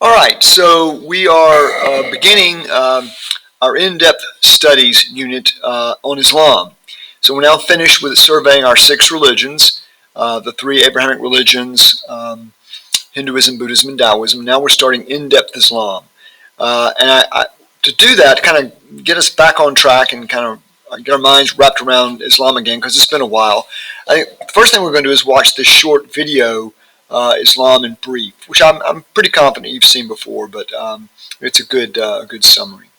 All right, so we are beginning our in-depth studies unit on Islam. So we're now finished with surveying our six religions, the three Abrahamic religions, Hinduism, Buddhism, and Taoism. Now we're starting in-depth Islam. To do that, kind of get us back on track and kind of get our minds wrapped around Islam again, because it's been a while. I think the first thing we're going to do is watch this short video, Islam in brief, which I'm pretty confident you've seen before, but it's a good summary.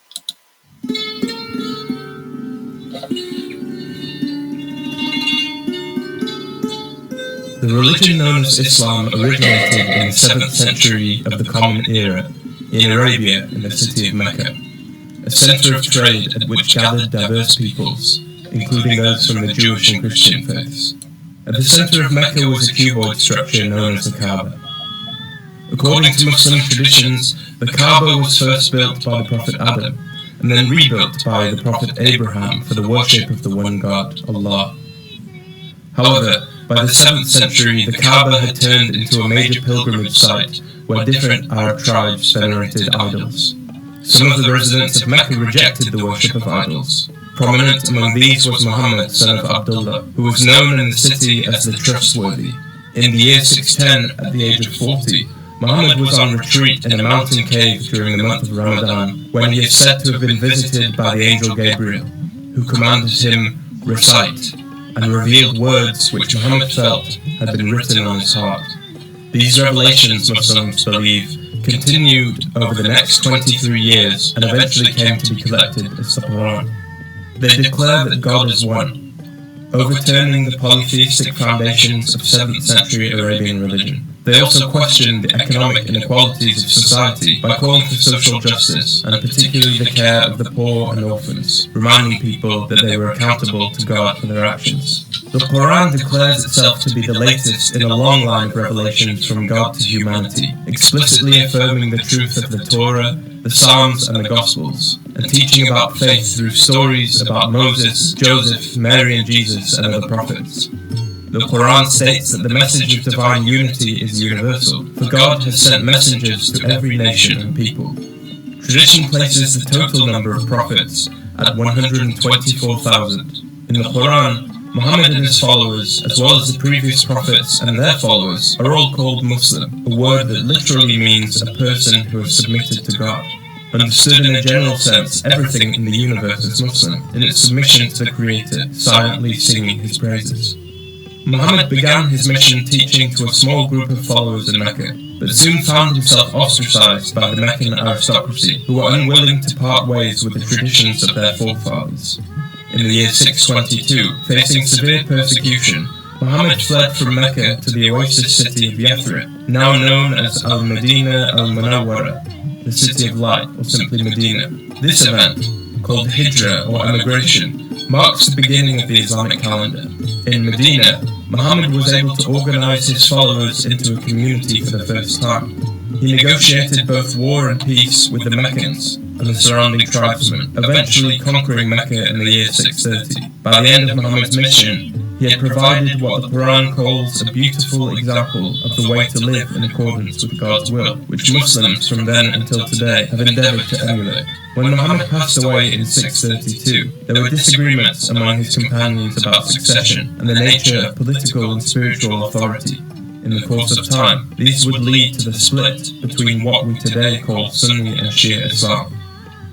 The religion known as Islam originated in the 7th century of the Common Era in Arabia in the city of Mecca, a center of trade at which gathered diverse peoples, including those from the Jewish and Christian faiths. At the center of Mecca was a cuboid structure known as the Kaaba. According to Muslim traditions, the Kaaba was first built by the Prophet Adam, and then rebuilt by the Prophet Abraham for the worship of the one God, Allah. However, by the 7th century, the Kaaba had turned into a major pilgrimage site where different Arab tribes venerated idols. Some of the residents of Mecca rejected the worship of idols. Prominent among these was Muhammad, son of Abdullah, who was known in the city as the Trustworthy. In the year 610, at the age of 40, Muhammad was on retreat in a mountain cave during the month of Ramadan, when he is said to have been visited by the angel Gabriel, who commanded him, "Recite," and revealed words which Muhammad felt had been written on his heart. These revelations, Muslims believe, continued over the next 23 years and eventually came to be collected as the Quran. They declare that God is one, overturning the polytheistic foundations of 7th century Arabian religion. They also questioned the economic inequalities of society by calling for social justice, and particularly the care of the poor and orphans, reminding people that they were accountable to God for their actions. The Quran declares itself to be the latest in a long line of revelations from God to humanity, explicitly affirming the truth of the Torah, the Psalms, and the Gospels, and teaching about faith through stories about Moses, Joseph, Mary, and Jesus, and other prophets. The Quran states that the message of divine unity is universal, for God has sent messengers to every nation and people. Tradition places the total number of prophets at 124,000. In the Quran, Muhammad and his followers, as well as the previous prophets and their followers, are all called Muslim, a word that literally means a person who has submitted to God. Understood in a general sense, everything in the universe is Muslim, in its submission to the Creator, silently singing his praises. Muhammad began his mission teaching to a small group of followers in Mecca, but soon found himself ostracized by the Meccan aristocracy, who were unwilling to part ways with the traditions of their forefathers. In the year 622, facing severe persecution, Muhammad fled from Mecca to the oasis city of Yathrib, now known as Al-Madinah Al-Munawwara, the city of light, or simply Medina. This event, called Hijrah or emigration, marks the beginning of the Islamic calendar. In Medina, Muhammad was able to organize his followers into a community for the first time. He negotiated both war and peace with the Meccans and the surrounding tribesmen, eventually conquering Mecca in the year 630. By the end of Muhammad's mission, he had provided what the Quran calls a beautiful example of the way to live in accordance with God's will, which Muslims from then until today have endeavored to emulate. When Muhammad passed away in 632, there were disagreements among his companions about succession and the nature of political and spiritual authority. In the course of time, these would lead to the split between what we today call Sunni and Shia Islam.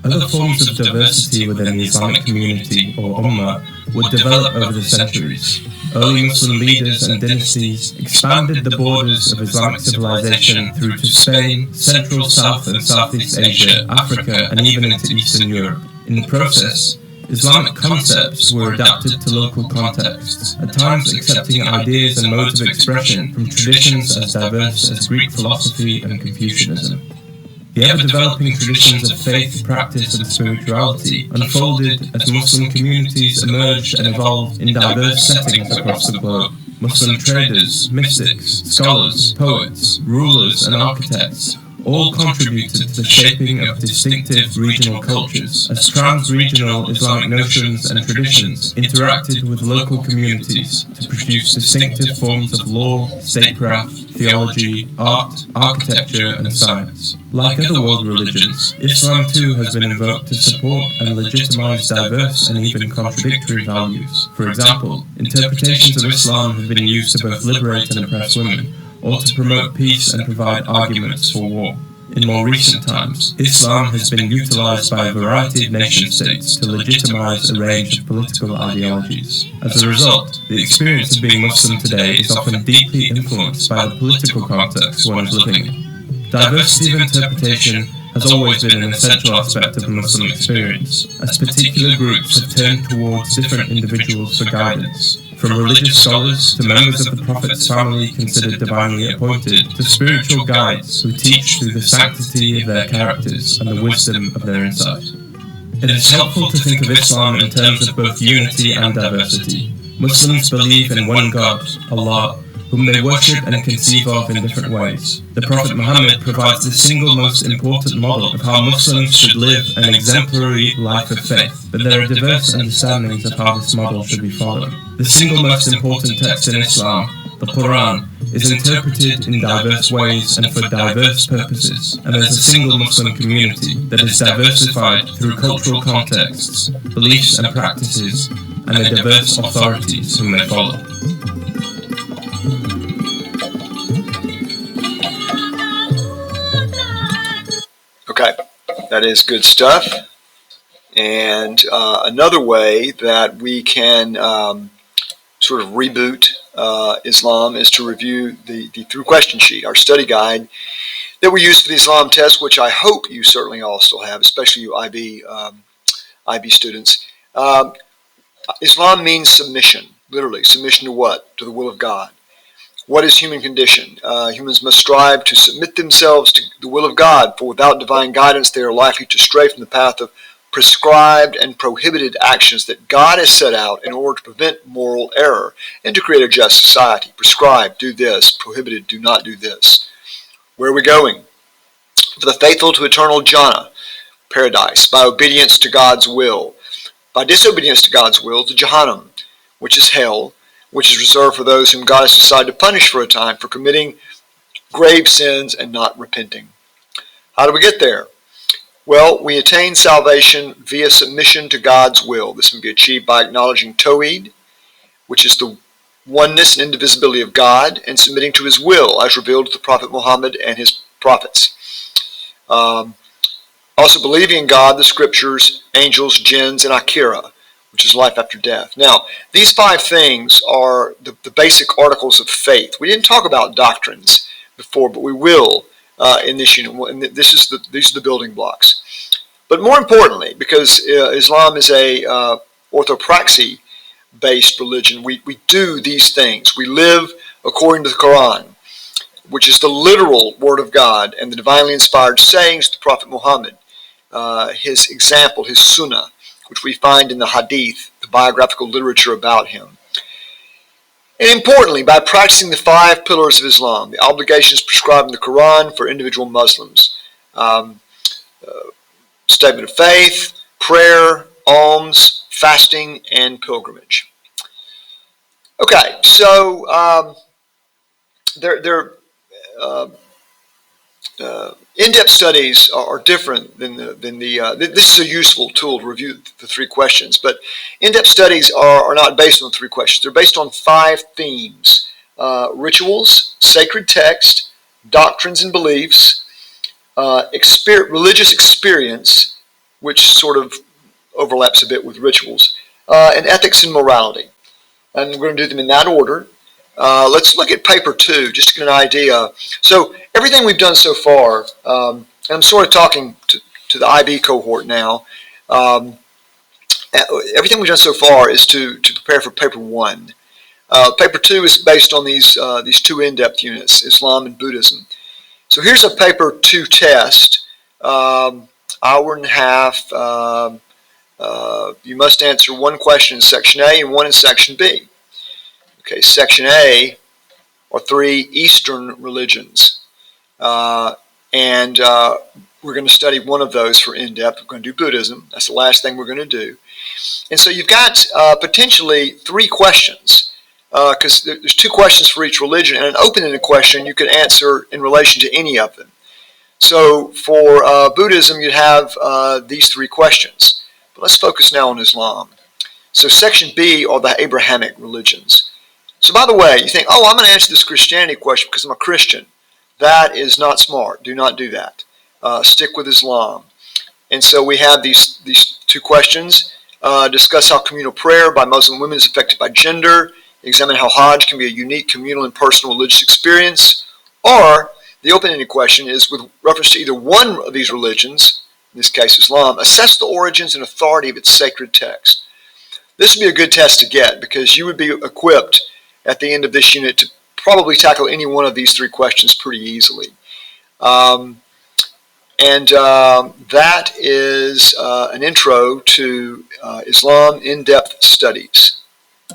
Other forms of diversity within the Islamic community, or Ummah, would develop over the centuries. Early Muslim leaders and dynasties expanded the borders of Islamic civilization through to Spain, Central, South and Southeast Asia, Africa, and even into Eastern Europe. In the process, Islamic concepts were adapted to local contexts, at times accepting ideas and modes of expression from traditions as diverse as Greek philosophy and Confucianism. The ever-developing traditions of faith, practice, and spirituality unfolded as Muslim communities emerged and evolved in diverse settings across the globe. Muslim traders, mystics, scholars, poets, rulers, and architects all contributed to the shaping of distinctive regional cultures, as trans-regional Islamic notions and traditions interacted with local communities to produce distinctive forms of law, statecraft, theology, art, architecture, and science. Like other world religions, Islam too has been invoked to support and legitimize diverse and even contradictory values. For example, interpretations of Islam have been used to both liberate and oppress women, or to promote peace and provide arguments for war. In more recent times, Islam has been utilized by a variety of nation-states to legitimize a range of political ideologies. As a result, the experience of being Muslim today is often deeply influenced by the political context one is living in. Diversity of interpretation has always been an essential aspect of the Muslim experience, as particular groups have turned towards different individuals for guidance. From religious scholars to members of the Prophet's family considered divinely appointed, to spiritual guides who teach through the sanctity of their characters and the wisdom of their insight. It is helpful to think of Islam in terms of both unity and diversity. Muslims believe in one God, Allah, whom they worship and conceive of in different ways. The Prophet Muhammad provides the single most important model of how Muslims should live an exemplary life of faith, but there are diverse understandings of how this model should be followed. The single most important text in Islam, the Quran, is interpreted in diverse ways and for diverse purposes, and there's a single Muslim community that is diversified through cultural contexts, beliefs and practices, and the diverse authorities whom they follow. Okay, that is good stuff. And another way that we can sort of reboot Islam is to review the through question sheet, our study guide that we use for the Islam test, which I hope you certainly all still have, especially you IB students. Islam means submission, literally. Submission to what? To the will of God. What is human condition? Humans must strive to submit themselves to the will of God, for without divine guidance they are likely to stray from the path of prescribed and prohibited actions that God has set out in order to prevent moral error and to create a just society. Prescribed, do this. Prohibited, do not do this. Where are we going? For the faithful to eternal Jannah, paradise, by obedience to God's will. By disobedience to God's will, to Jahannam, which is hell, which is reserved for those whom God has decided to punish for a time for committing grave sins and not repenting. How do we get there? Well, we attain salvation via submission to God's will. This can be achieved by acknowledging Tawhid, which is the oneness and indivisibility of God, and submitting to His will as revealed to the Prophet Muhammad and his prophets. Also believing in God, the scriptures, angels, jinns, and Akhirah, which is life after death. Now, these 5 things are the basic articles of faith. We didn't talk about doctrines before, but we will in this unit. And these are the building blocks. But more importantly, because Islam is a orthopraxy-based religion, we do these things. We live according to the Quran, which is the literal word of God, and the divinely inspired sayings of the Prophet Muhammad, his example, his sunnah, which we find in the hadith, the biographical literature about him. And importantly, by practicing the 5 pillars of Islam, the obligations prescribed in the Quran for individual Muslims, statement of faith, prayer, alms, fasting, and pilgrimage. Okay, so in-depth studies are different than this is a useful tool to review the 3 questions, but in-depth studies are not based on 3 questions. They're based on 5 themes: rituals, sacred text, doctrines and beliefs, religious experience, which sort of overlaps a bit with rituals, and ethics and morality. And we're going to do them in that order. Let's look at paper 2, just to get an idea. So everything we've done so far, and I'm sort of talking to the IB cohort now, everything we've done so far is to prepare for paper 1. Paper 2 is based on these 2 in-depth units, Islam and Buddhism. So here's a paper 2 test, hour and a half. You must answer 1 question in section A and 1 in section B. Okay, section A are 3 Eastern religions, and we're going to study one of those for in-depth. We're going to do Buddhism. That's the last thing we're going to do. And so you've got potentially 3 questions because there's two questions for each religion, and an open-ended question you could answer in relation to any of them. So for Buddhism, you'd have these three questions. But let's focus now on Islam. So section B are the Abrahamic religions. So by the way, you think, oh, I'm going to answer this Christianity question because I'm a Christian. That is not smart. Do not do that. Stick with Islam. And so we have these two questions. Discuss how communal prayer by Muslim women is affected by gender. Examine how Hajj can be a unique communal and personal religious experience. Or the open-ended question is, with reference to either one of these religions, in this case Islam, assess the origins and authority of its sacred text. This would be a good test to get because you would be equipped at the end of this unit to probably tackle any one of these three questions pretty easily. That is an intro to Islam in-depth studies.